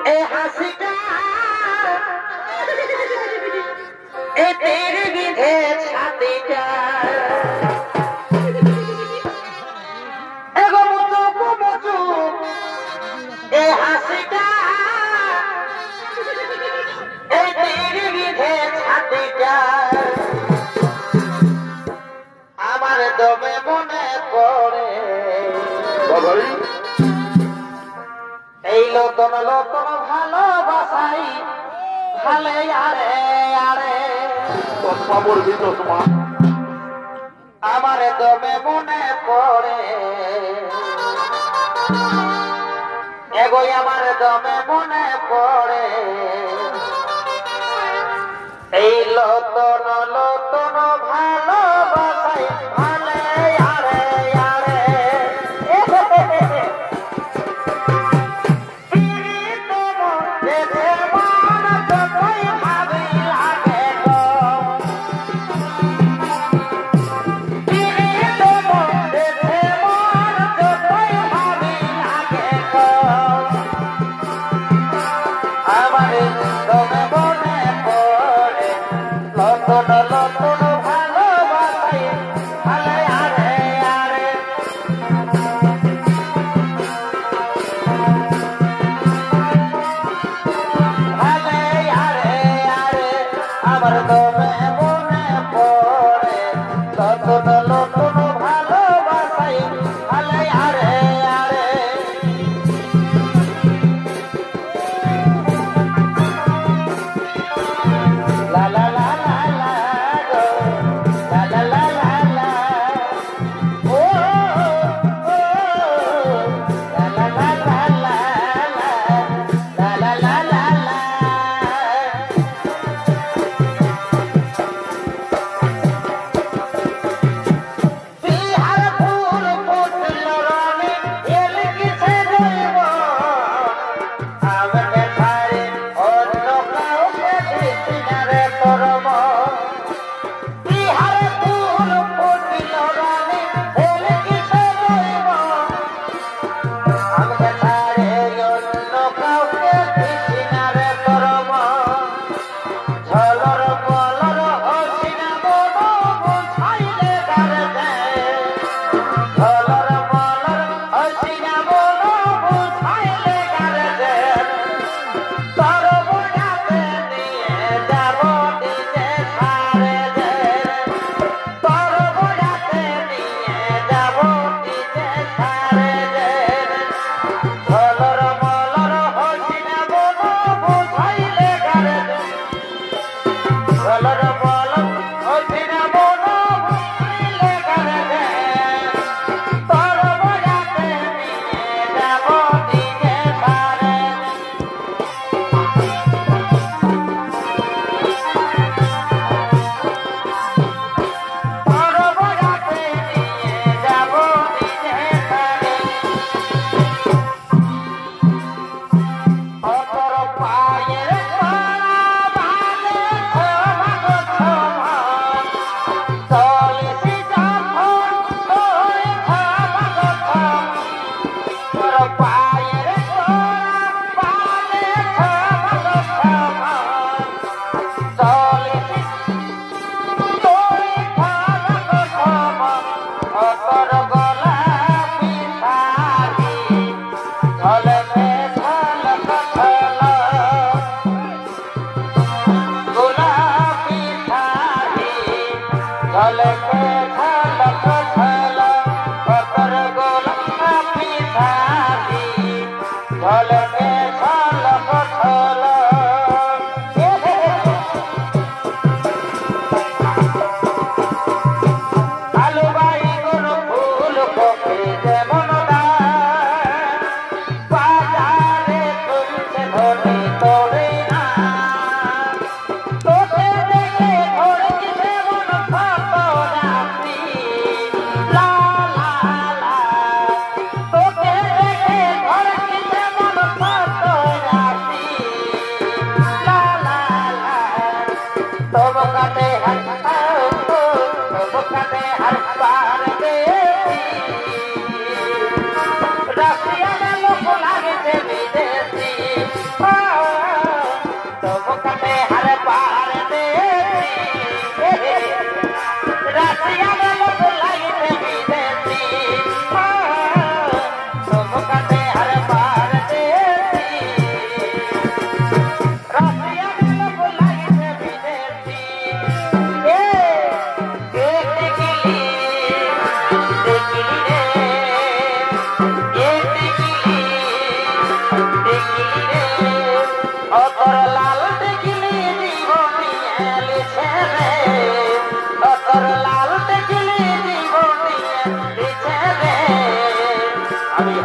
ए हंसता ए तेरे विधे छातीटा एगो मुझू ए हंसता ए तेरे विधे छातीटा আমার দমে মনে পড়ে এই নতুন নতুন ভালোবাসাই ভালে আরে আরে আমার দমে মনে পড়ে এগোই আমার দমে মনে পড়ে এই নতুন নতুন ভালোবাসাই ভালে আরে আরে ঝলক ঝলক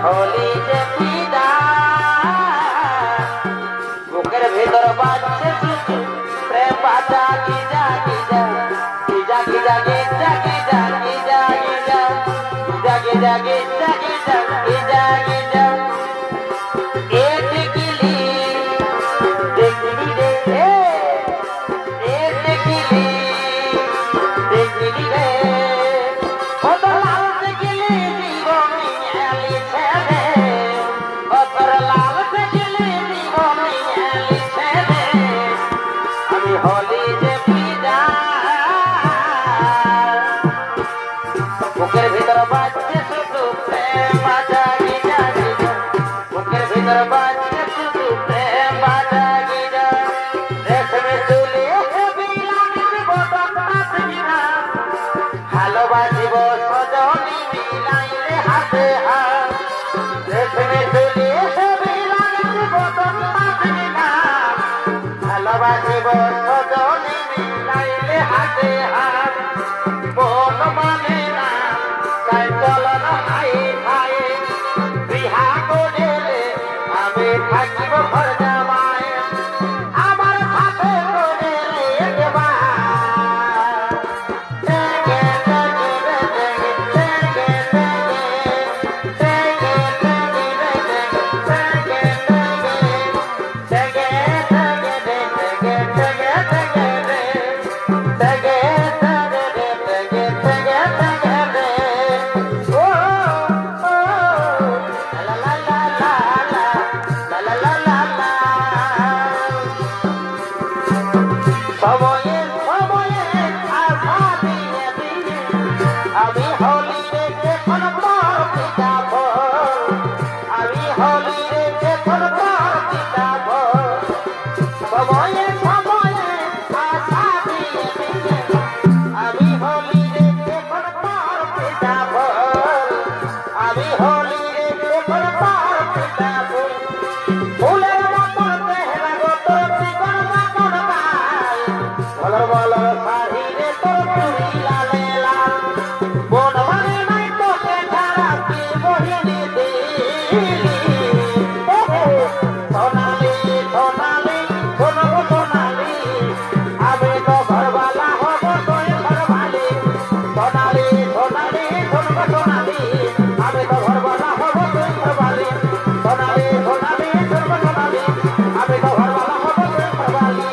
হলি যে পিদা বুকের ভিতর বাজছে শুধু প্রেম বাজা গিজা গিজা গিজা গিজা গিজা গিজা গিজা গিজা গিজা গিজা গিজা গিজা গিজা এ দেখিলি দেখিলি রে এ দেখিলি দেখিলি রে কত লাল দেখিলি জীবনী এলি ছেলে কত লাল দেখিলি জীবনী এলি ছেলে আমি হলি যে পিদা বুকের ভিতর বাজছে শুধু প্রেম বাজা গিজা গিজা বুকের ভিতর বাজছে শুধু প্রেম বাজা গিজা রেশমে চুলে বিলাস বদন নাচিনা ভালোবাসিব সজনী মিলাইলে হাতে হাত রেশমে চুলে বিলাস বদন নাচিনা ভালোবাসিব সজনী মিলাইলে হাতে হাত মন মানে না তাই চলন হাই হাই বিহা করে আমি থাকিব ঘর জামাই আমার সাথে করে একবার তেগে তেগে তেগে তেগে তেগে তেগে তেগে আমি হলি রে এখন তোর পিতাব আমি হলি রে এখন তোর পিতাব সময়ে সময়ে আশা দিয়ে দিলে আমি হলি রে এখন তোর পিতাব আমি হলি রে এখন তোর পিতাব ফুলের মতন চেহারা গো তোর জীবন মতন গায় বলর বলর শাড়ি রে তোর চুড়ি লালে লাল মন মানে নাই তোকে ছাড়া কি বহিনি দিলি সোনালি সোনালি সোনগো সোনালি আমি তো ঘরবালা হব তোর ঘরবালি সোনালি সোনালি সোনগো সোনালি আমি তো ঘরবালা হব তোর ঘরবালি সোনালি সোনালি সোনগো সোনালি আমি তো ঘরবালা হব তোর ঘরবালি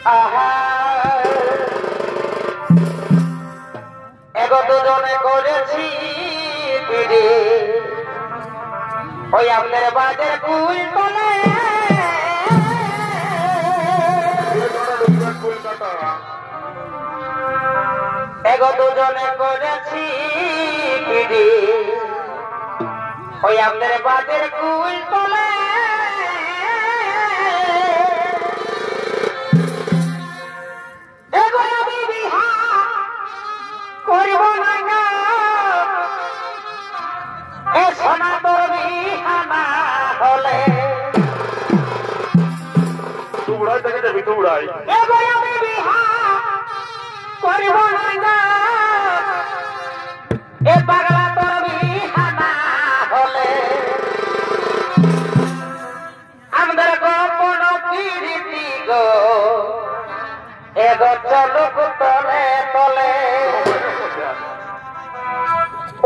আহা এগো দুজনে করেছি পিড়ি ওই আমাদের বাজে কুল তলে এগো দুজনে করেছি পিড়ি ওই আমাদের বাজের কুল তলে এগো আমি বিহা করব না এ সোনা তোর বিহা না হলে তুড়াই থেকে যাবি তুড়াই এগো আমি বিহা করব না এ পাগলা তোর বিহা না হলে আমাদের গোপন পিড়িতি গো এগো চলুক তলে তলে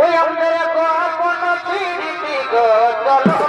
ওই আমাদের গোপন পিড়িতি গো চলো